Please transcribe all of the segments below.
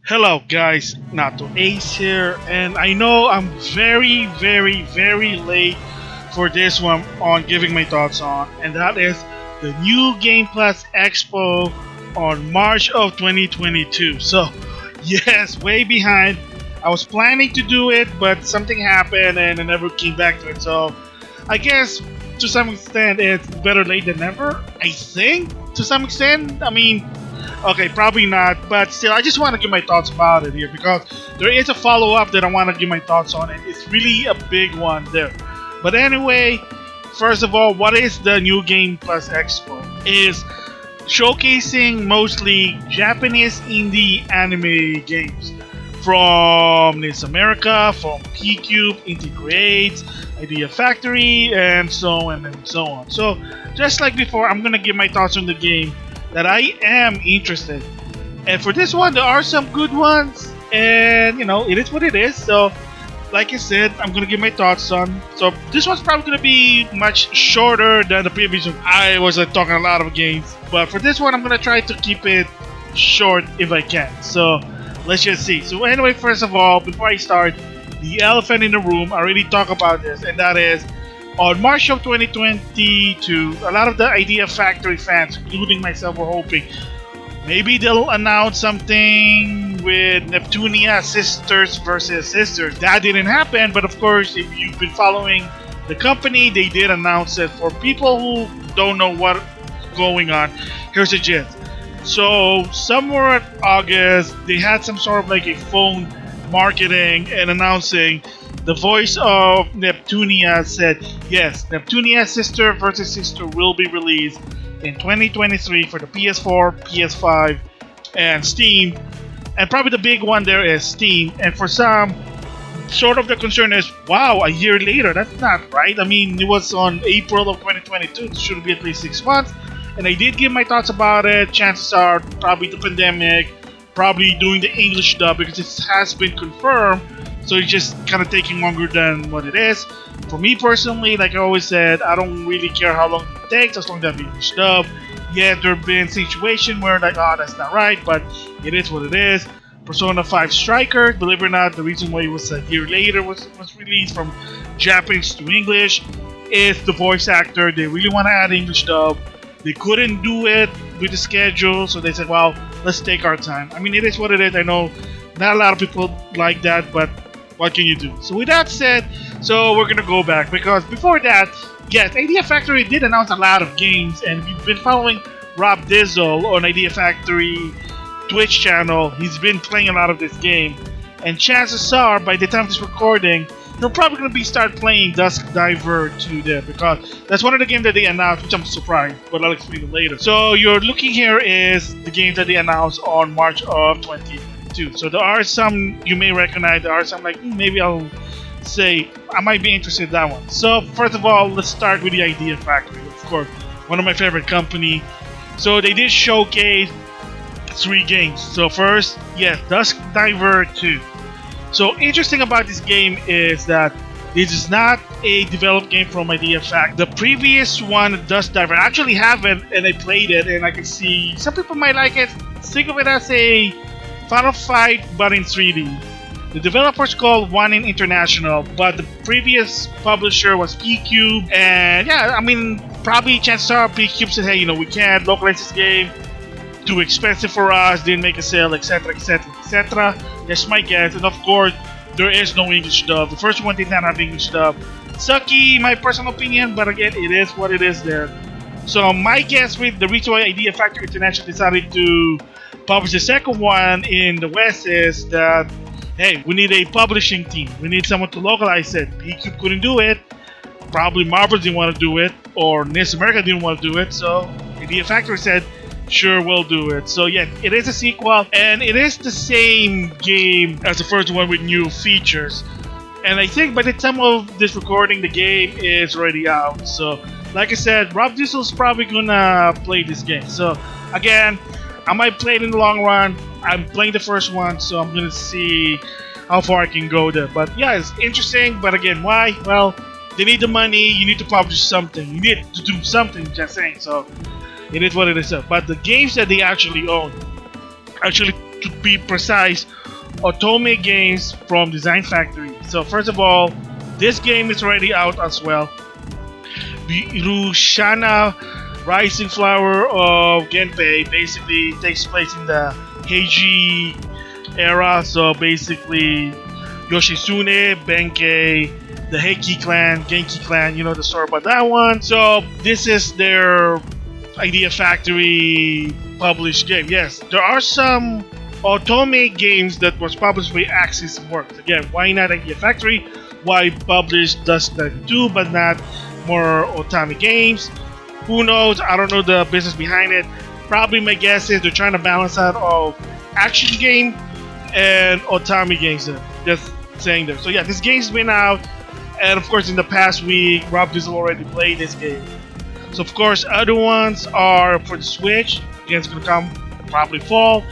Hello guys, NautoAce here, and I know I'm very late for this one on giving my thoughts on, and that is the new Game Plus Expo on March of 2022. So, yes, way behind. I was planning to do it, but something happened and I never came back to it. So, I guess to some extent it's better late than never. I think to some extent. I mean, okay, probably not, but still, I just want to give my thoughts about it here because there is a follow up that I want to give my thoughts on it. It's really a big one there. But anyway, first of all, what is the new Game Plus Expo? Is showcasing mostly Japanese indie anime games from North America, from P-Cube, Indie Creates, Idea Factory, and so on and so on. So, just like before, I'm gonna give my thoughts on the game that I am interested. And for this one, there are some good ones, and it is what it is. So, like I said, I'm gonna give my thoughts on. So this one's probably gonna be much shorter than the previous one. I was talking a lot of games, but for this one, I'm gonna try to keep it short if I can. So let's just see. So anyway, first of all, before I start, the elephant in the room, I already talked about this, and that is on March of 2022, a lot of the Idea Factory fans, including myself, were hoping maybe they'll announce something with Neptunia Sisters versus Sisters. That didn't happen, but of course, if you've been following the company, they did announce it. For people who don't know what's going on, here's the gist. So, somewhere in August, they had some sort of like a phone marketing and announcing. The voice of Neptunia said, yes, Neptunia Sister vs. Sister will be released in 2023 for the PS4, PS5, and Steam. And probably the big one there is Steam. And for some, sort of the concern is, wow, a year later, that's not right. I mean, it was on April of 2022. It should be at least 6 months. And I did give my thoughts about it. Chances are probably the pandemic, probably doing the English dub because it has been confirmed. So it's just kind of taking longer than what it is. For me personally, like I always said, I don't really care how long it takes as long as I have English dub. Yeah, there have been situations where like, oh, that's not right, but it is what it is. Persona 5 Striker, believe it or not, the reason why it was a year later was released from Japanese to English is the voice actor. They really want to add English dub. They couldn't do it with the schedule, so they said, well, let's take our time. I mean, it is what it is. I know not a lot of people like that, but what can you do? So with that said, so we're gonna go back because before that, yes, Idea Factory did announce a lot of games, and if you've been following Rob Dizzle on Idea Factory Twitch channel, he's been playing a lot of this game, and chances are by the time of this recording, he'll probably gonna start playing Dusk Diver 2 there because that's one of the games that they announced, which I'm surprised, but I'll explain it later. So you're looking here is the games that they announced on March of 2022. So there are some you may recognize, there are some like maybe I'll say I might be interested in that one. So first of all, let's start with the Idea Factory, of course, one of my favorite company. So they did showcase 3 games. So first, yes, Dusk Diver 2. So interesting about this game is that this is not a developed game from Idea Factory. The previous one, Dusk Diver, I actually have it and I played it, and I can see some people might like it. Think of it as a Final Fight but in 3D. The developer's called One In International, but the previous publisher was P-Cube, and yeah, I mean, probably chances are P-Cube said, hey, we can't localize this game, too expensive for us, didn't make a sale, etc, etc, etc. That's my guess, and of course, there is no English dub. The first one did not have English dub. Sucky, my personal opinion, but again, it is what it is there. So my guess with the reason why Idea Factory International decided to publish the second one in the West is that, hey, we need a publishing team. We need someone to localize it. P-Cube couldn't do it. Probably Marvel didn't want to do it, or North America didn't want to do it. So Idea Factory said, sure, we'll do it. So yeah, it is a sequel, and it is the same game as the first one with new features. And I think by the time of this recording, the game is already out. So like I said, Rob Diesel's probably gonna play this game. So again, I might play it in the long run. I'm playing the first one, so I'm gonna see how far I can go there. But yeah, it's interesting. But again, why? Well, they need the money. You need to publish something. You need to do something. Just saying. So it is what it is. But the games that they actually own, actually to be precise, Otome Games from Design Factory. So first of all, this game is already out as well. Rushana Rising Flower of Genpei basically takes place in the Heiji era. So basically, Yoshitsune, Benkei, the Heiki clan, Genki clan, you know the story about that one. So this is their Idea Factory published game. Yes, there are some Otome games that was published by Axis Works. Again, why not Idea Factory? Why publish Dust 92 but not more Otome games? Who knows? I don't know the business behind it. Probably my guess is they're trying to balance out of action game and Otome games. Just saying there. So yeah, this game's been out, and of course in the past week, Rob Diesel already played this game. So of course, other ones are for the Switch. Again, it's gonna come probably fall.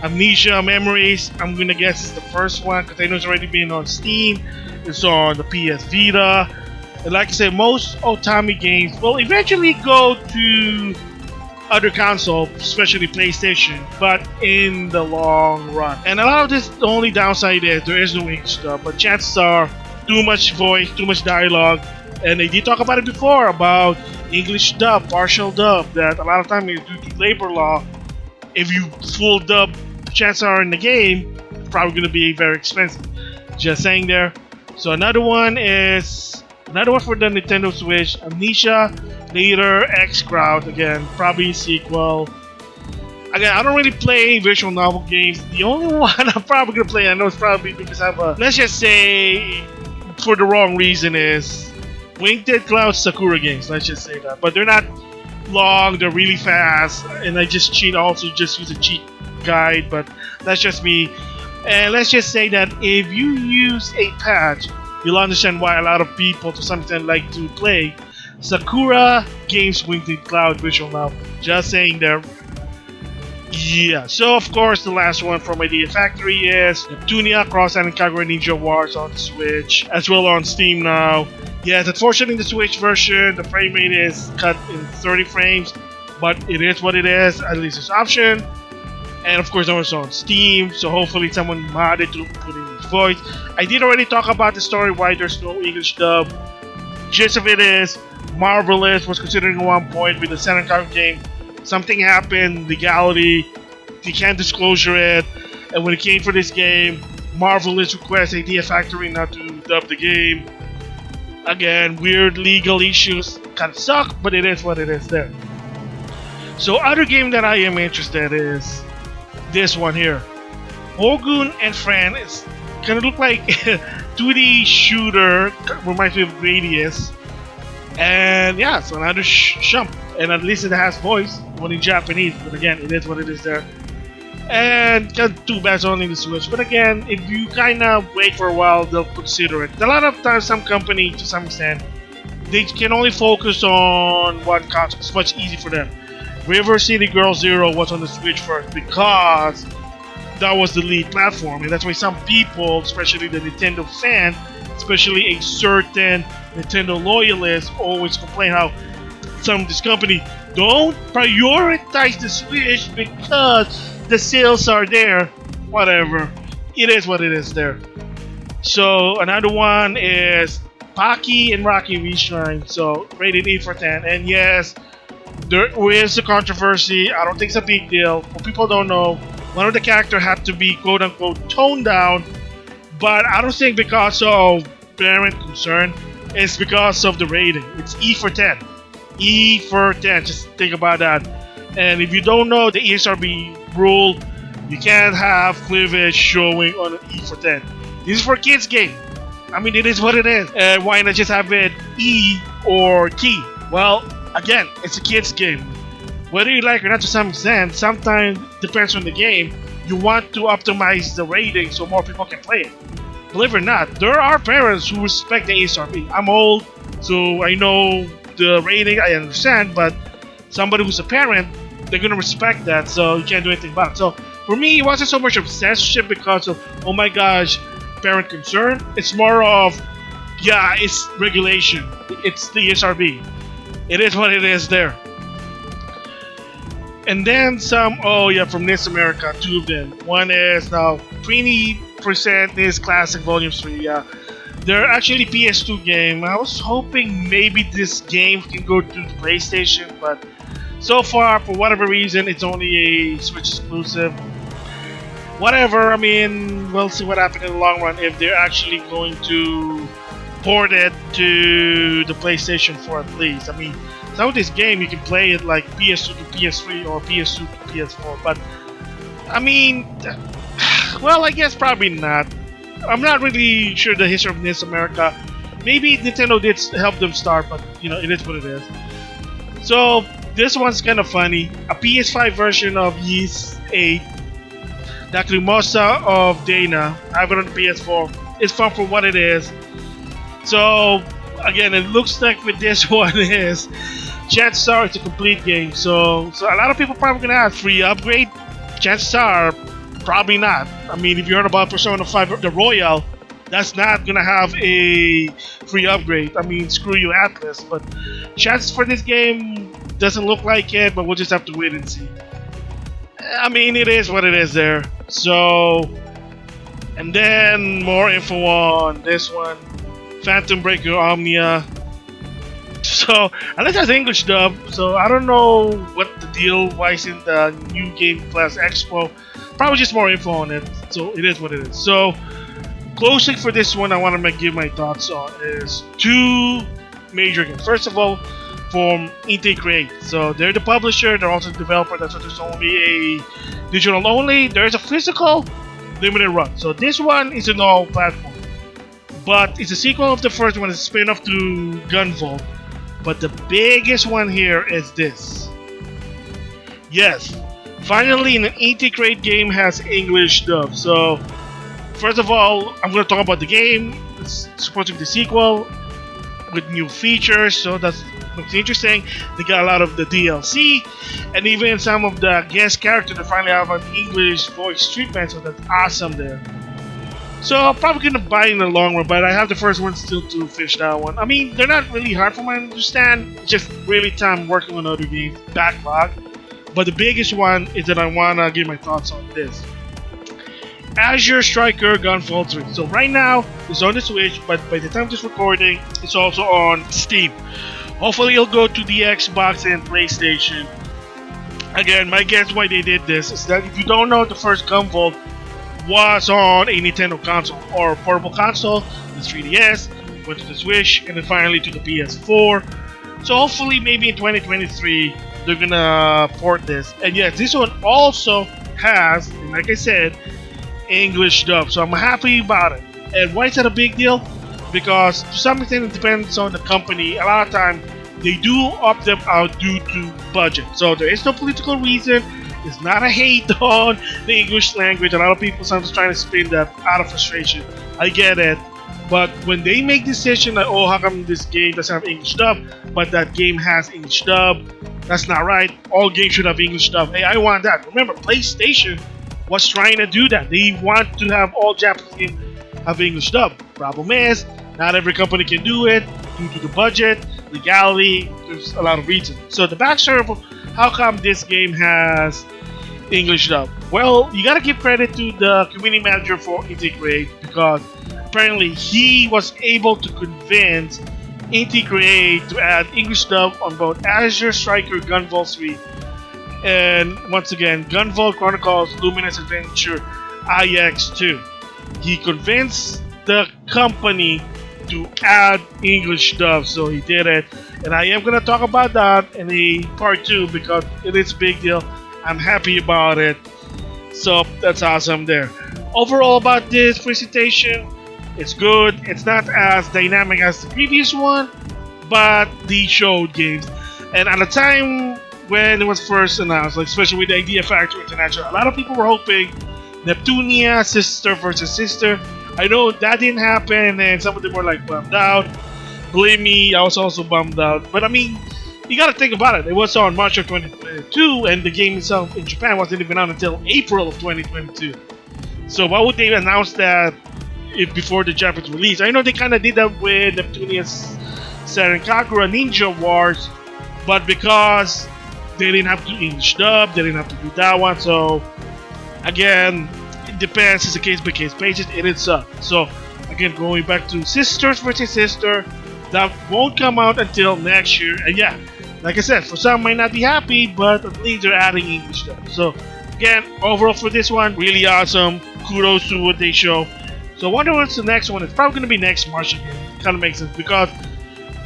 Amnesia Memories, I'm gonna guess is the first one because I know it's already been on Steam. It's on the PS Vita. And like I said, most Otome games will eventually go to other consoles, especially PlayStation, but in the long run. And a lot of this, the only downside is there is no English dub, but chances are too much voice, too much dialogue. And they did talk about it before about English dub, partial dub, that a lot of times due to labor law, if you full dub, chances are in the game, it's probably going to be very expensive. Just saying there. So another one for the Nintendo Switch, Amnesia, later X Crowd, again, probably a sequel. Again, I don't really play visual novel games. The only one I'm probably going to play, I know it's probably because I have a, let's just say, for the wrong reason, is Winged Cloud Sakura games, let's just say that. But they're not long, they're really fast, and I just just use a cheat guide, but that's just me. And let's just say that if you use a patch, you'll understand why a lot of people to some extent like to play Sakura Games Winged Cloud visual novel. Just saying there. Yeah, so of course the last one from Idea Factory is Neptunia Cross and Kagura Ninja Wars on the Switch, as well on Steam now. Yes, unfortunately the Switch version, the frame rate is cut in 30 frames, but it is what it is, at least it's option. And of course, it's on Steam, so hopefully someone modded to put in his voice. I did already talk about the story why there's no English dub. Gist of it is, Marvelous was considering at one point with the Saturn card game. Something happened, legality, they can't disclose it. And when it came for this game, Marvelous requests Idea Factory not to dub the game. Again, weird legal issues, kind of suck, but it is what it is there. So other game that I am interested in is this one here. Hogun and Friend is kind of look like 2D shooter, reminds me of Radius. And yeah, so another shump. And at least it has voice, one in Japanese, but again, it is what it is there. And too bad it's only the Switch. But again, if you kind of wait for a while, they'll consider it. A lot of times, some company, to some extent, they can only focus on one console. It's much easier for them. River City Girl Zero was on the Switch first because that was the lead platform, and that's why some people, especially the Nintendo fan, especially a certain Nintendo loyalist, always complain how some of this company don't prioritize the Switch because the sales are there. Whatever, it is what it is there. So another one is Pocky and Rocky Reshrine, so rated 8 for 10, and yes, there is a controversy. I don't think it's a big deal. What people don't know, one of the characters had to be quote-unquote toned down, but I don't think because of parent concern. It's because of the rating. It's E for 10. E for 10. Just think about that. And if you don't know the ESRB rule, you can't have cleavage showing on an E for 10. This is for kids game. I mean, it is what it is. And why not just have it E or T? Well, again, it's a kids game. Whether you like it or not to some extent, sometimes depends on the game. You want to optimize the rating so more people can play it. Believe it or not, there are parents who respect the ASRB. I'm old, so I know the rating, I understand, but somebody who's a parent, they're gonna respect that, so you can't do anything about it. So for me, it wasn't so much of censorship because of, oh my gosh, parent concern. It's more of, yeah, it's regulation. It's the ASRB. It is what it is there. And then some, oh yeah, from NIS America, two of them. One is now 20% NIS Classic Volume 3, yeah. They're actually PS2 game. I was hoping maybe this game can go to the PlayStation, but so far, for whatever reason, it's only a Switch exclusive. Whatever, I mean, we'll see what happens in the long run if they're actually going to port it to the PlayStation 4 at least. I mean, some of this game you can play it like PS2 to PS3 or PS2 to PS4, but I mean, well, I guess probably not. I'm not really sure the history of NIS America. Maybe Nintendo did help them start, but you know, it is what it is. So this one's kind of funny. A PS5 version of Ys 8, the Lacrimosa of Dana. I have it on the PS4. It's fun for what it is. So again, it looks like with this one is chances are it's a complete game. So a lot of people probably gonna have free upgrade. Chances are probably not. I mean, if you heard about Persona 5 the Royal, that's not gonna have a free upgrade. I mean, screw you, Atlas. But chances for this game doesn't look like it. But we'll just have to wait and see. I mean, it is what it is there. So, and then more info on this one. Phantom Breaker Omnia. So, unless that's English dub, so I don't know what the deal was in the new Game Plus Expo. Probably just more info on it. So, it is what it is. So, closing for this one, I want to give my thoughts on is two major games. First of all, from Inti Create. So, they're the publisher, they're also the developer. That's why there's only a digital only. There's a physical limited run. So, this one is an all platform. But it's a sequel of the first one, it's a spin-off to Gunvolt. But the biggest one here is this. Yes, finally an Integrate game has English dub. So, first of all, I'm going to talk about the game. It's supposed to be the sequel with new features, so that's looks interesting. They got a lot of the DLC, and even some of the guest characters that finally have an English voice treatment, so that's awesome there. So I'm probably gonna buy in the long run, but I have the first one still to fish that one. I mean, they're not really hard for me to understand. It's just really time working on other games, backlog. But the biggest one is that I wanna give my thoughts on this. Azure Striker Gunvolt 3. So right now it's on the Switch, but by the time of this recording, it's also on Steam. Hopefully it'll go to the Xbox and PlayStation. Again, my guess why they did this is that if you don't know, the first Gunvolt was on a Nintendo console or portable console, the 3DS, went to the Switch, and then finally to the PS4. So hopefully maybe in 2023 they're gonna port this. And yes, this one also has, like I said, English dub. So I'm happy about it. And why is that a big deal? Because to some extent it depends on the company. A lot of time they do opt them out due to budget. So there is no political reason. It's not a hate on the English language. A lot of people sometimes trying to spin that out of frustration. I get it. But when they make decision like, oh, how come this game doesn't have English dub, but that game has English dub, that's not right. All games should have English dub. Hey, I want that. Remember, PlayStation was trying to do that. They want to have all Japanese games have English dub. Problem is, not every company can do it due to the budget, legality. There's a lot of reasons. So the backstory of how come this game has English dub? Well, you gotta give credit to the community manager for Integrate because apparently he was able to convince Integrate to add English dub on both Azure Striker Gunvolt 3 and once again Gunvolt Chronicles Luminous Adventure IX2. He convinced the company to add English dub, so he did it. And I am going to talk about that in a part 2 because it is a big deal. I'm happy about it. So that's awesome there. Overall about this presentation, it's good. It's not as dynamic as the previous one, but they showed games. And at the time when it was first announced, like especially with the Idea Factory International, a lot of people were hoping Neptunia, sister versus sister. I know that didn't happen and some of them were like bummed out. Believe me, I was also bummed out. But I mean, you gotta think about it. It was on March of 2022 and the game itself in Japan wasn't even out until April of 2022. So why would they announce that if before the Japanese release? I know they kinda did that with Neptunia's Serenkagura Ninja Wars, but because they didn't have to English dub, they didn't have to do that one. So again, it depends. It's a case by case basis. It is so again, going back to Sisters versus Sister, that won't come out until next year. And yeah, like I said, for some might not be happy, but at least they're adding English dub. So again, overall for this one, really awesome. Kudos to what they show. So I wonder what's the next one. It's probably going to be next March again. Kind of makes sense because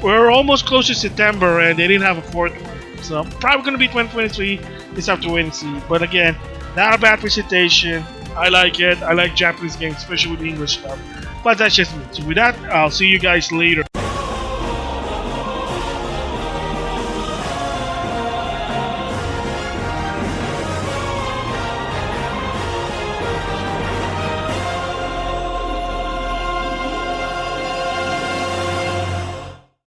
we're almost close to September and they didn't have a fourth one. So probably going to be 2023. Just have to wait and see. But again, not a bad presentation. I like it. I like Japanese games, especially with the English stuff. But that's just me. So with that, I'll see you guys later.